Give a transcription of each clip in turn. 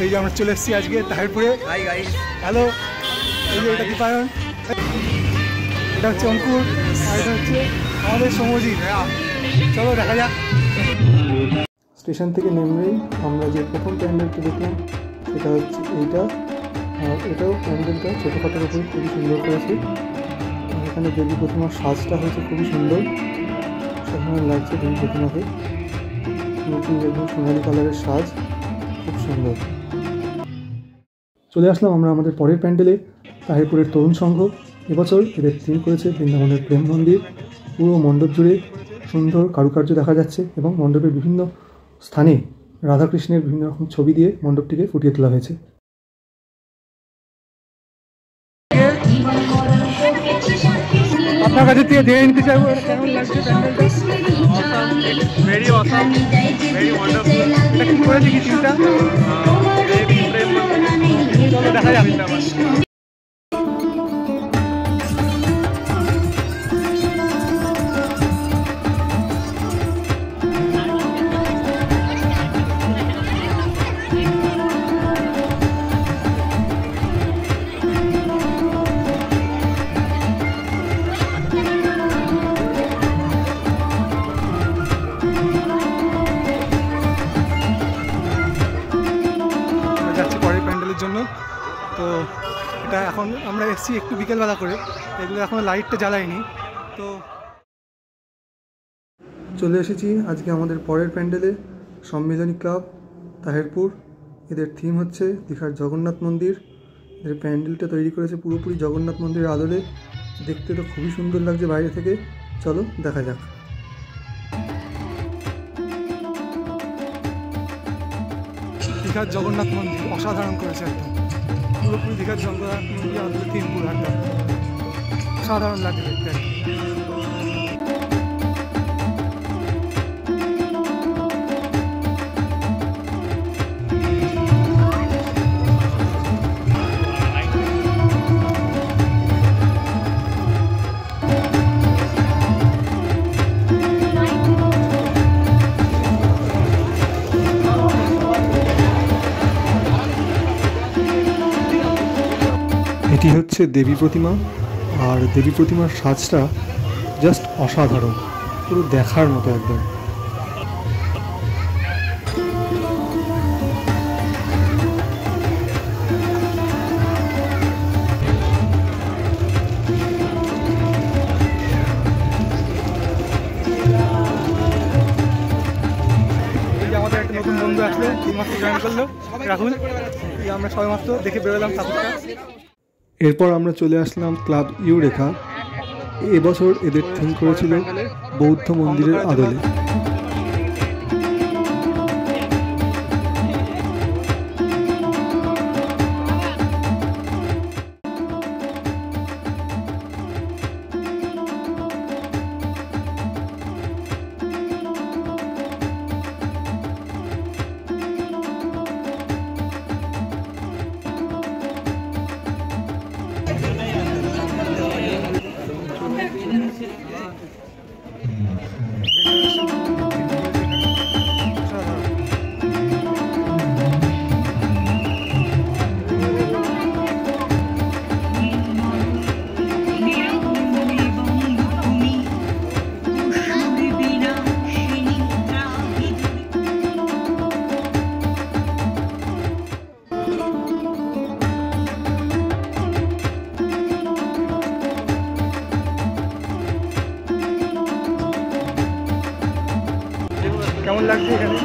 এই যে আমরা চলে এসেছি আজকে তাহিরপুরে। Hi guys, hello. এই যে এটা দীপায়ন, এটা হচ্ছে অঙ্কুর, আর এটা হচ্ছে আমাদের সমজিৎ। চলো দেখা যাক। স্টেশন থেকে নেমেই আমরা যে প্রথম প্যান্ডেলটা দেখলাম সেটা হচ্ছে এইটা, আর এটাও প্যান্ডেলটা ছোটোখাটোর উপর খুবই সুন্দর করেছে। এখানে দেবী প্রতিমার সাজটা হয়েছে খুবই সুন্দর, সাধারণ লাগছে দেবী প্রতিমাকে। নতুন একদম সোনালি কালারের সাজ, খুব সুন্দর। চলে আসলাম আমরা আমাদের পরের প্যান্ডেলে, তাহিরপুরের তরুণ সংঘ। এবছর এদের থিম করেছে বৃন্দাবনের প্রেম মন্দির। পুরো মণ্ডপ জুড়ে সুন্দর কারুকার্য দেখা যাচ্ছে এবং মণ্ডপের বিভিন্ন স্থানে রাধাকৃষ্ণের বিভিন্ন রকম ছবি দিয়ে মণ্ডপটিকে ফুটিয়ে তোলা হয়েছে। আপনার কাছে থেকে দেখে নিতে চাইবো কেমন লাগছে প্যান্ডেলটা। Very awesome, very wonderful. এটা কি করেছে কি থিমটা? চলো দেখা যাক। জন্য তো এটা এখন আমরা এসেছি একটু বিকেলবেলা করে, এগুলো এখন লাইটটা জ্বালাইনি। তো চলে এসেছি আজকে আমাদের পরের প্যান্ডেলে, সম্মিলনী ক্লাব তাহিরপুর। এদের থিম হচ্ছে দীঘার জগন্নাথ মন্দির। এদের প্যান্ডেলটা তৈরি করেছে পুরোপুরি জগন্নাথ মন্দিরের আদলে, দেখতে তো খুবই সুন্দর লাগছে বাইরে থেকে। চলো দেখা যাক। দীঘার জগন্নাথ মন্দির অসাধারণ করেছে, একদম পুরোপুরি দীঘার জগন্নাথ মন্দির আমাদের থিম পুরো একদম অসাধারণ লাগে দেখতে। এটি হচ্ছে দেবী প্রতিমা, আর দেবী প্রতিমার সাজটা জাস্ট অসাধারণ, পুরো দেখার মতো একদম। আমাদের একটা নতুন বন্ধু আসলো, মাত্র জয়েন করলো, রাহুল। আমরা সবাই মাত্র দেখে বেরোলাম ঠাকুরটা। এরপর আমরা চলে আসলাম ক্লাব ইউরেকা। এবছর এদের থিম করেছিল বৌদ্ধ মন্দিরের আদলে। কেমন লাগছে এখানে?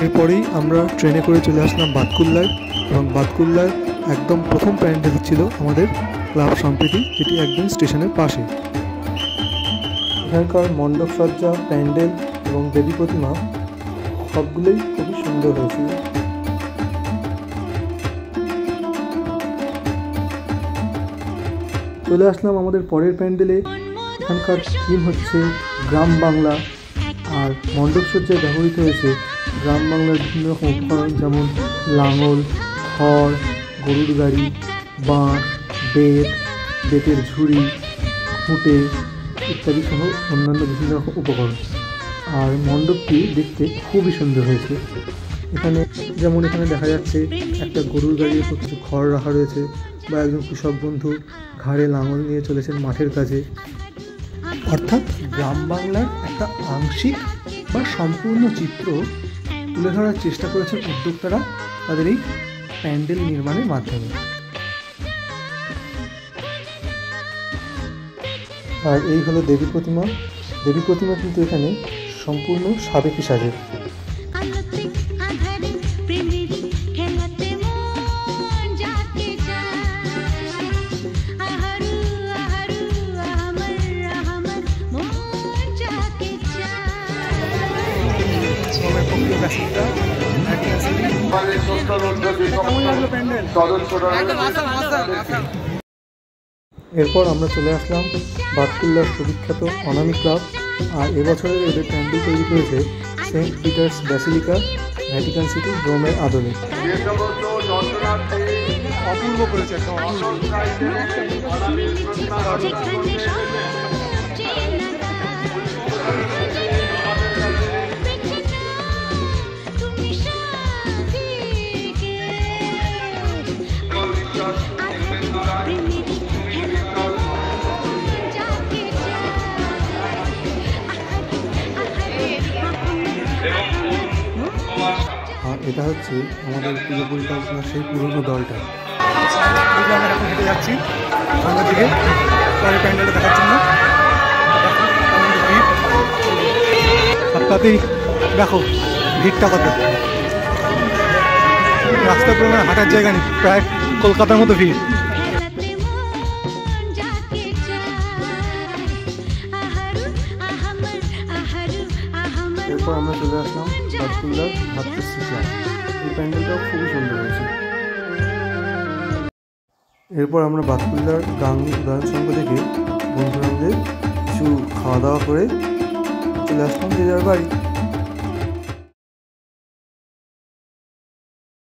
এরপরেই আমরা ট্রেনে করে চলে আসলাম বাতকুল্লায়, এবং বাতকুল্লায় একদম প্রথম প্যান্ডেল ছিল আমাদের ক্লাব সম্প্রীতি, যেটি একদম স্টেশনের পাশে। এখানকার মণ্ডপ সজ্জা, প্যান্ডেল এবং দেবী প্রতিমা সবগুলোই খুবই সুন্দর হয়েছিল। চলে আসলাম আমাদের পরের প্যান্ডেলে। এখানকার থিম হচ্ছে গ্রাম বাংলা, আর মণ্ডপসজ্জায় ব্যবহৃত হয়েছে গ্রাম বাংলার বিভিন্ন রকম উপকরণ, যেমন লাঙল, খড়, গরুর গাড়ি, বাঁশ, বেতের ঝুড়ি, খুঁটে ইত্যাদি সহ অন্যান্য বিভিন্ন রকম উপকরণ। আর মণ্ডপটি দেখতে খুবই সুন্দর হয়েছে। এখানে দেখা যাচ্ছে একটা গরুর গাড়ির উপর কিছু খড় রাখা রয়েছে, বা একজন কৃষক বন্ধু ঘাড়ে লাঙল নিয়ে চলেছেন মাঠের কাজে। অর্থাৎ গ্রাম বাংলার একটা আংশিক বা সম্পূর্ণ চিত্র তুলে ধরার চেষ্টা করেছেন উদ্যোক্তারা তাদের এই প্যান্ডেল নির্মাণের মাধ্যমে। আর এই হলো দেবী প্রতিমা। দেবী প্রতিমা কিন্তু এখানে সম্পূর্ণ সাবেকি সাজে। এরপর আমরা চলে আসলাম বাতকুল্লার সুবিখ্যাত অনামি ক্লাব। আর এবছরের এদের প্যান্ডেল তৈরি করেছে Saint Peter's Basilica, Vatican City, রোমের আদলে। অপূর্ব করেছে এটা হচ্ছে আমাদের পুজো পরিকল্পনার সেই পুরনো দলটা। আমরা এখন হেঁটে যাচ্ছি সামনের দিকে পরে প্যান্ডেলটা দেখার জন্য। আর তাতেই দেখো ভিড়টা কত, রাস্তা পুরো হাঁটার জায়গা নেই, প্রায় কলকাতার মতো ভিড়। এরপর আমরা চলে আসলাম বাতকুল্লার ভাতৃশ্রী ক্লাব। এই প্যান্ডেলটাও খুবই সুন্দর হয়েছে। এরপর আমরা বাতকুল্লার গাঙ্গী উদয়ন সংঘ থেকে বন্ধুরা মিলে কিছু খাওয়া দাওয়া করে চলে আসলাম যে যার বাড়ি।